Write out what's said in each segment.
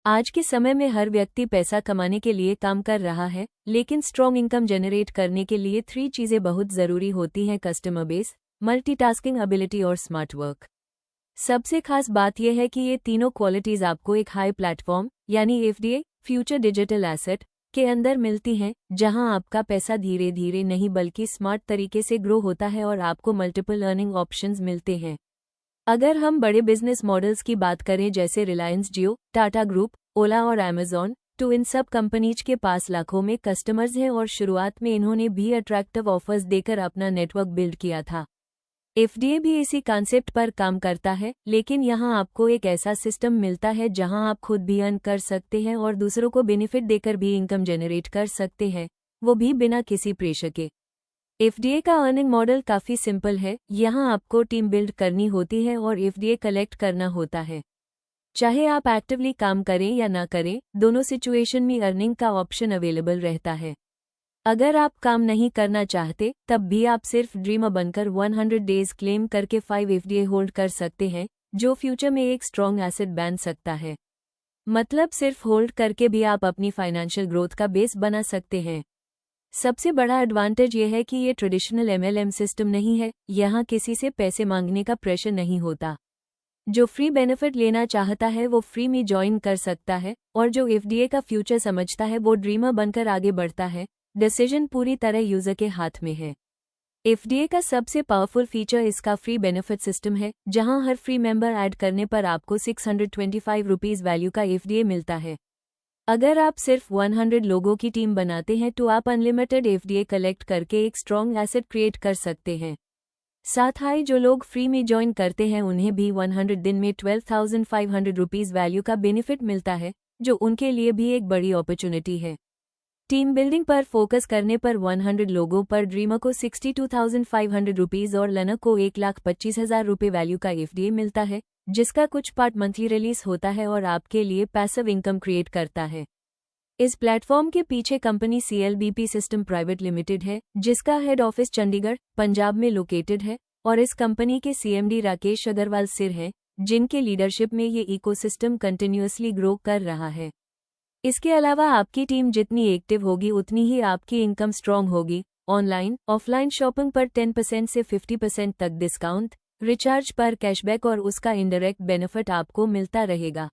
आज के समय में हर व्यक्ति पैसा कमाने के लिए काम कर रहा है, लेकिन स्ट्रॉन्ग इनकम जनरेट करने के लिए 3 चीज़ें बहुत ज़रूरी होती हैं: कस्टमर बेस, मल्टीटास्किंग एबिलिटी और स्मार्ट वर्क। सबसे खास बात यह है कि ये तीनों क्वालिटीज़ आपको एक हाई प्लेटफॉर्म यानी एफडीए फ्यूचर डिजिटल एसेट के अंदर मिलती हैं, जहां आपका पैसा धीरे धीरे नहीं बल्कि स्मार्ट तरीके से ग्रो होता है और आपको मल्टीपल अर्निंग ऑप्शंस मिलते हैं। अगर हम बड़े बिजनेस मॉडल्स की बात करें जैसे रिलायंस जियो, टाटा ग्रुप, ओला और अमेजॉन, तो इन सब कंपनीज के पास लाखों में कस्टमर्स हैं और शुरुआत में इन्होंने भी अट्रैक्टिव ऑफर्स देकर अपना नेटवर्क बिल्ड किया था। एफडीए भी इसी कॉन्सेप्ट पर काम करता है, लेकिन यहाँ आपको एक ऐसा सिस्टम मिलता है जहाँ आप खुद भी अर्न कर सकते हैं और दूसरों को बेनिफिट देकर भी इनकम जनरेट कर सकते हैं, वो भी बिना किसी प्रेशर के। एफडीए का अर्निंग मॉडल काफ़ी सिंपल है। यहाँ आपको टीम बिल्ड करनी होती है और एफडीए कलेक्ट करना होता है। चाहे आप एक्टिवली काम करें या ना करें, दोनों सिचुएशन में अर्निंग का ऑप्शन अवेलेबल रहता है। अगर आप काम नहीं करना चाहते, तब भी आप सिर्फ ड्रीमर बनकर 100 डेज क्लेम करके 5 एफडीए होल्ड कर सकते हैं, जो फ्यूचर में एक स्ट्रॉन्ग एसेट बन सकता है। मतलब सिर्फ होल्ड करके भी आप अपनी फाइनेंशियल ग्रोथ का बेस बना सकते हैं। सबसे बड़ा एडवांटेज यह है कि ये ट्रेडिशनल एमएलएम सिस्टम नहीं है। यहाँ किसी से पैसे मांगने का प्रेशर नहीं होता। जो फ्री बेनिफिट लेना चाहता है वो फ्री में ज्वाइन कर सकता है, और जो एफडीए का फ्यूचर समझता है वो ड्रीमर बनकर आगे बढ़ता है। डिसीजन पूरी तरह यूजर के हाथ में है। एफडीए का सबसे पावरफुल फीचर इसका फ्री बेनिफिट सिस्टम है, जहां हर फ्री मेंबर ऐड करने पर आपको 625 रुपीज़ वैल्यू का एफडीए मिलता है। अगर आप सिर्फ 100 लोगों की टीम बनाते हैं तो आप अनलिमिटेड एफडीए कलेक्ट करके एक स्ट्रॉन्ग एसेट क्रिएट कर सकते हैं। साथ ही जो लोग फ्री में ज्वाइन करते हैं उन्हें भी 100 दिन में 12,500 रुपीज़ वैल्यू का बेनिफिट मिलता है, जो उनके लिए भी एक बड़ी अपॉर्चुनिटी है। टीम बिल्डिंग पर फोकस करने पर 100 लोगों पर ड्रीमर को 62,500 रुपीज़ और लनर को 1,25,000 रुपये वैल्यू का एफडीए मिलता है, जिसका कुछ पार्ट मंथली रिलीज होता है और आपके लिए पैसिव इनकम क्रिएट करता है। इस प्लेटफॉर्म के पीछे कंपनी सीएलबीपी सिस्टम प्राइवेट लिमिटेड है, जिसका हेड ऑफिस चंडीगढ़, पंजाब में लोकेटेड है, और इस कंपनी के सीएमडी राकेश अग्रवाल सिर हैं, जिनके लीडरशिप में ये इकोसिस्टम कंटिन्यूअसली ग्रो कर रहा है। इसके अलावा आपकी टीम जितनी एक्टिव होगी उतनी ही आपकी इनकम स्ट्रॉन्ग होगी। ऑनलाइन, ऑफलाइन शॉपिंग पर 10% से 50% तक डिस्काउंट, रिचार्ज पर कैशबैक और उसका इनडायरेक्ट बेनिफिट आपको मिलता रहेगा।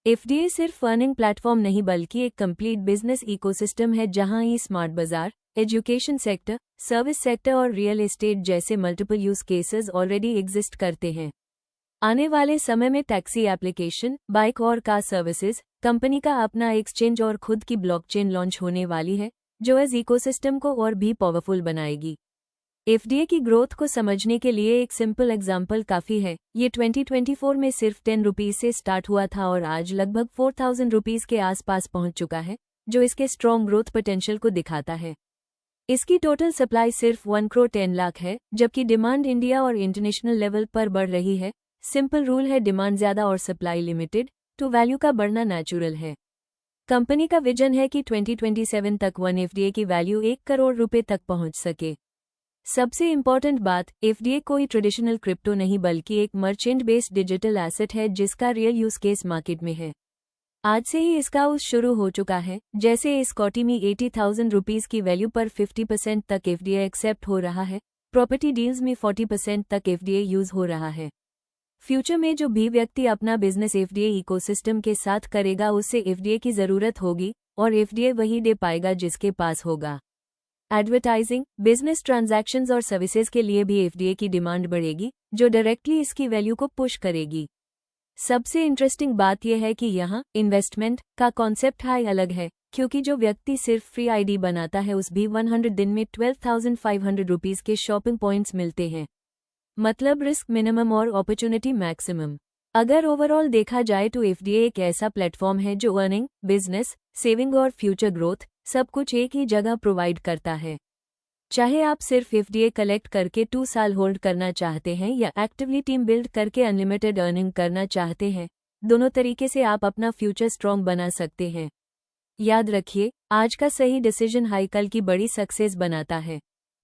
एफडीए सिर्फ अर्निंग प्लेटफॉर्म नहीं बल्कि एक कंप्लीट बिजनेस इकोसिस्टम है, जहां ई स्मार्ट बाजार, एजुकेशन सेक्टर, सर्विस सेक्टर और रियल एस्टेट जैसे multiple use cases already exist करते हैं। आने वाले समय में टैक्सी एप्लीकेशन, बाइक और कार सर्विसेज, कंपनी का अपना एक्सचेंज और खुद की ब्लॉकचेन लॉन्च होने वाली है, जो इस इकोसिस्टम को और भी पावरफुल बनाएगी। एफडीए की ग्रोथ को समझने के लिए एक सिंपल एग्जाम्पल काफ़ी है। ये 2024 में सिर्फ 10 रुपीज़ से स्टार्ट हुआ था और आज लगभग 4,000 रुपीज़ के आसपास पहुंच चुका है, जो इसके स्ट्रॉन्ग ग्रोथ पोटेंशियल को दिखाता है। इसकी टोटल सप्लाई सिर्फ 1 करोड़ 10 लाख है, जबकि डिमांड इंडिया और इंटरनेशनल लेवल पर बढ़ रही है। सिंपल रूल है, डिमांड ज़्यादा और सप्लाई लिमिटेड, तो वैल्यू का बढ़ना नेचुरल है। कंपनी का विजन है कि 2027 तक 1 एफडीए की वैल्यू 1 करोड़ रुपए तक पहुंच सके। सबसे इम्पॉर्टेंट बात, एफडीए कोई ट्रेडिशनल क्रिप्टो नहीं बल्कि एक मर्चेंट बेस्ड डिजिटल एसेट है, जिसका रियल यूज केस मार्केट में है। आज से ही इसका उस शुरू हो चुका है। जैसे इस क्वार्टर में 80,000 रुपीज़ की वैल्यू पर 50% तक एफडीए एक्सेप्ट हो रहा है। प्रॉपर्टी डील्स में 40% तक एफडीए यूज हो रहा है। फ्यूचर में जो भी व्यक्ति अपना बिजनेस एफडीए इकोसिस्टम के साथ करेगा, उससे एफडीए की ज़रूरत होगी और एफडीए वही दे पाएगा जिसके पास होगा। एडवर्टाइजिंग, बिजनेस ट्रांजैक्शंस और सर्विसेज के लिए भी एफडीए की डिमांड बढ़ेगी, जो डायरेक्टली इसकी वैल्यू को पुश करेगी। सबसे इंटरेस्टिंग बात यह है कि यहाँ इन्वेस्टमेंट का कॉन्सेप्ट हाई अलग है, क्योंकि जो व्यक्ति सिर्फ फ्री आईडी बनाता है उस भी 100 दिन में 12,500 रुपीज़ के शॉपिंग पॉइंट्स मिलते हैं। मतलब रिस्क मिनिमम और अपॉर्चुनिटी मैक्सिमम। अगर ओवरऑल देखा जाए तो एफडीए एक ऐसा प्लेटफॉर्म है जो अर्निंग, बिजनेस, सेविंग और फ्यूचर ग्रोथ सब कुछ एक ही जगह प्रोवाइड करता है। चाहे आप सिर्फ एफडीए कलेक्ट करके 2 साल होल्ड करना चाहते हैं या एक्टिवली टीम बिल्ड करके अनलिमिटेड अर्निंग करना चाहते हैं, दोनों तरीके से आप अपना फ्यूचर स्ट्रॉन्ग बना सकते हैं। याद रखिए, आज का सही डिसीजन हाई कल की बड़ी सक्सेस बनाता है।